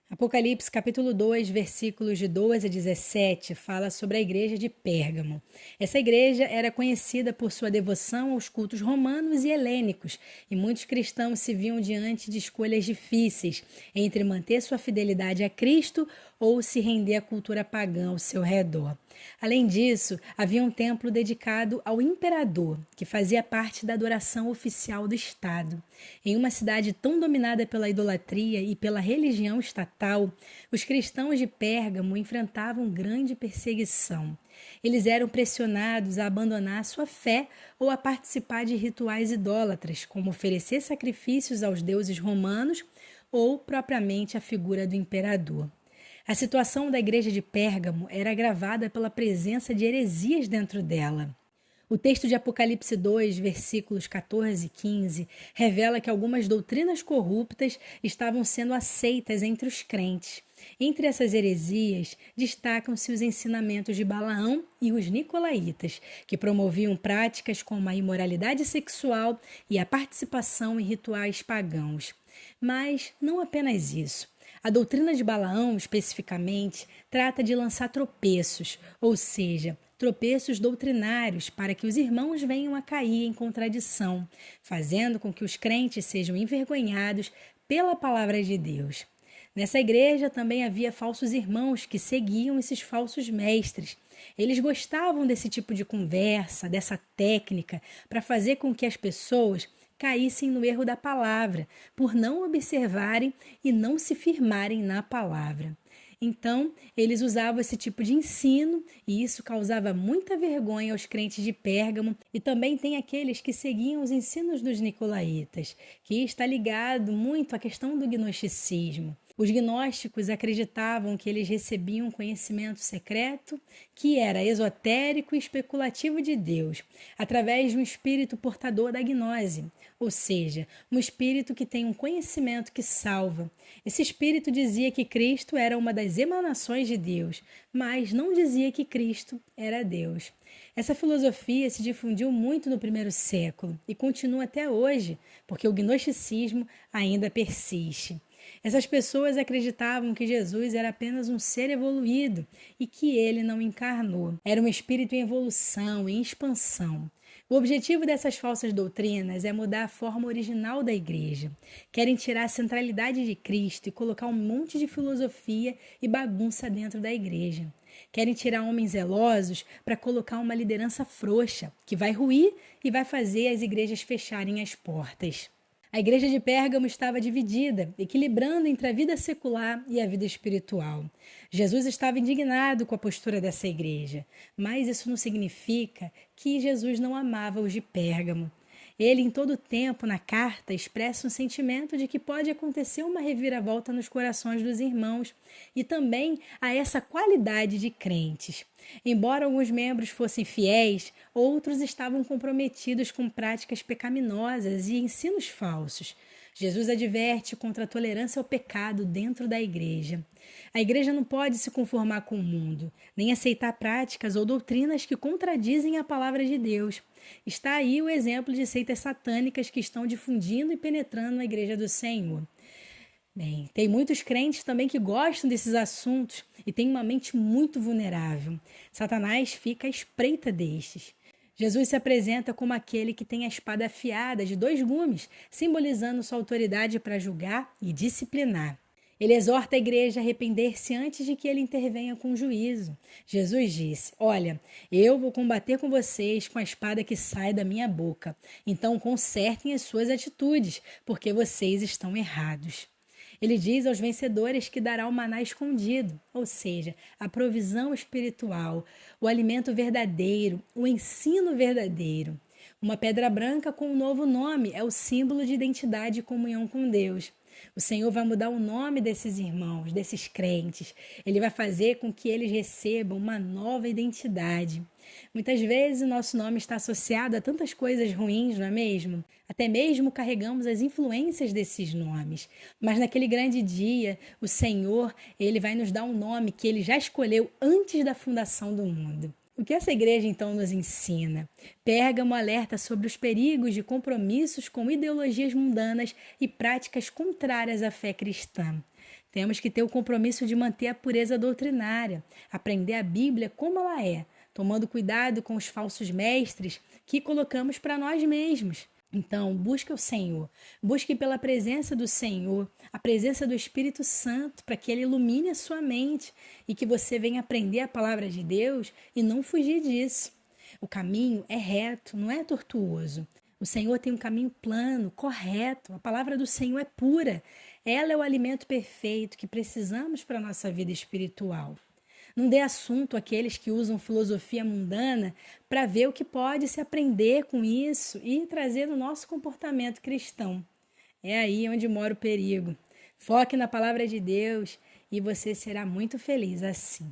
Apocalipse capítulo 2, versículos de 12 a 17, fala sobre a igreja de Pérgamo. Essa igreja era conhecida por sua devoção aos cultos romanos e helênicos, e muitos cristãos se viam diante de escolhas difíceis entre manter sua fidelidade a Cristo ou se render à cultura pagã ao seu redor. Além disso, havia um templo dedicado ao imperador, que fazia parte da adoração oficial do Estado. Em uma cidade tão dominada pela idolatria e pela religião estatal, os cristãos de Pérgamo enfrentavam grande perseguição. Eles eram pressionados a abandonar sua fé ou a participar de rituais idólatras, como oferecer sacrifícios aos deuses romanos ou propriamente a figura do imperador. A situação da igreja de Pérgamo era agravada pela presença de heresias dentro dela. O texto de Apocalipse 2, versículos 14 e 15, revela que algumas doutrinas corruptas estavam sendo aceitas entre os crentes. Entre essas heresias, destacam-se os ensinamentos de Balaão e os nicolaítas, que promoviam práticas como a imoralidade sexual e a participação em rituais pagãos. Mas não apenas isso. A doutrina de Balaão, especificamente, trata de lançar tropeços, ou seja, tropeços doutrinários para que os irmãos venham a cair em contradição, fazendo com que os crentes sejam envergonhados pela palavra de Deus. Nessa igreja também havia falsos irmãos que seguiam esses falsos mestres. Eles gostavam desse tipo de conversa, dessa técnica, para fazer com que as pessoas caíssem no erro da palavra, por não observarem e não se firmarem na palavra. Então, eles usavam esse tipo de ensino e isso causava muita vergonha aos crentes de Pérgamo, e também tem aqueles que seguiam os ensinos dos nicolaítas, que está ligado muito à questão do gnosticismo. Os gnósticos acreditavam que eles recebiam um conhecimento secreto que era esotérico e especulativo de Deus, através de um espírito portador da gnose, ou seja, um espírito que tem um conhecimento que salva. Esse espírito dizia que Cristo era uma das emanações de Deus, mas não dizia que Cristo era Deus. Essa filosofia se difundiu muito no primeiro século e continua até hoje, porque o gnosticismo ainda persiste. Essas pessoas acreditavam que Jesus era apenas um ser evoluído e que ele não encarnou. Era um espírito em evolução, em expansão. O objetivo dessas falsas doutrinas é mudar a forma original da igreja. Querem tirar a centralidade de Cristo e colocar um monte de filosofia e bagunça dentro da igreja. Querem tirar homens zelosos para colocar uma liderança frouxa, que vai ruir e vai fazer as igrejas fecharem as portas. A igreja de Pérgamo estava dividida, equilibrando entre a vida secular e a vida espiritual. Jesus estava indignado com a postura dessa igreja, mas isso não significa que Jesus não amava os de Pérgamo. Ele, em todo o tempo, na carta, expressa um sentimento de que pode acontecer uma reviravolta nos corações dos irmãos e também a essa qualidade de crentes. Embora alguns membros fossem fiéis, outros estavam comprometidos com práticas pecaminosas e ensinos falsos. Jesus adverte contra a tolerância ao pecado dentro da igreja. A igreja não pode se conformar com o mundo, nem aceitar práticas ou doutrinas que contradizem a palavra de Deus. Está aí o exemplo de seitas satânicas que estão difundindo e penetrando na igreja do Senhor. Bem, tem muitos crentes também que gostam desses assuntos e têm uma mente muito vulnerável. Satanás fica à espreita destes. Jesus se apresenta como aquele que tem a espada afiada de 2 gumes, simbolizando sua autoridade para julgar e disciplinar. Ele exorta a igreja a arrepender-se antes de que ele intervenha com juízo. Jesus disse: Olha, eu vou combater com vocês com a espada que sai da minha boca. Então consertem as suas atitudes, porque vocês estão errados. Ele diz aos vencedores que dará o maná escondido, ou seja, a provisão espiritual, o alimento verdadeiro, o ensino verdadeiro. Uma pedra branca com um novo nome é o símbolo de identidade e comunhão com Deus. O Senhor vai mudar o nome desses irmãos, desses crentes. Ele vai fazer com que eles recebam uma nova identidade. Muitas vezes o nosso nome está associado a tantas coisas ruins, não é mesmo? Até mesmo carregamos as influências desses nomes. Mas naquele grande dia, o Senhor, ele vai nos dar um nome que ele já escolheu antes da fundação do mundo. O que essa igreja então nos ensina? Pérgamo alerta sobre os perigos de compromissos com ideologias mundanas e práticas contrárias à fé cristã. Temos que ter o compromisso de manter a pureza doutrinária, aprender a Bíblia como ela é, tomando cuidado com os falsos mestres que colocamos para nós mesmos. Então, busque o Senhor, busque pela presença do Senhor, a presença do Espírito Santo, para que Ele ilumine a sua mente e que você venha aprender a palavra de Deus e não fugir disso. O caminho é reto, não é tortuoso. O Senhor tem um caminho plano, correto. A palavra do Senhor é pura. Ela é o alimento perfeito que precisamos para a nossa vida espiritual. Não dê assunto àqueles que usam filosofia mundana para ver o que pode se aprender com isso e trazer no nosso comportamento cristão. É aí onde mora o perigo. Foque na palavra de Deus e você será muito feliz assim.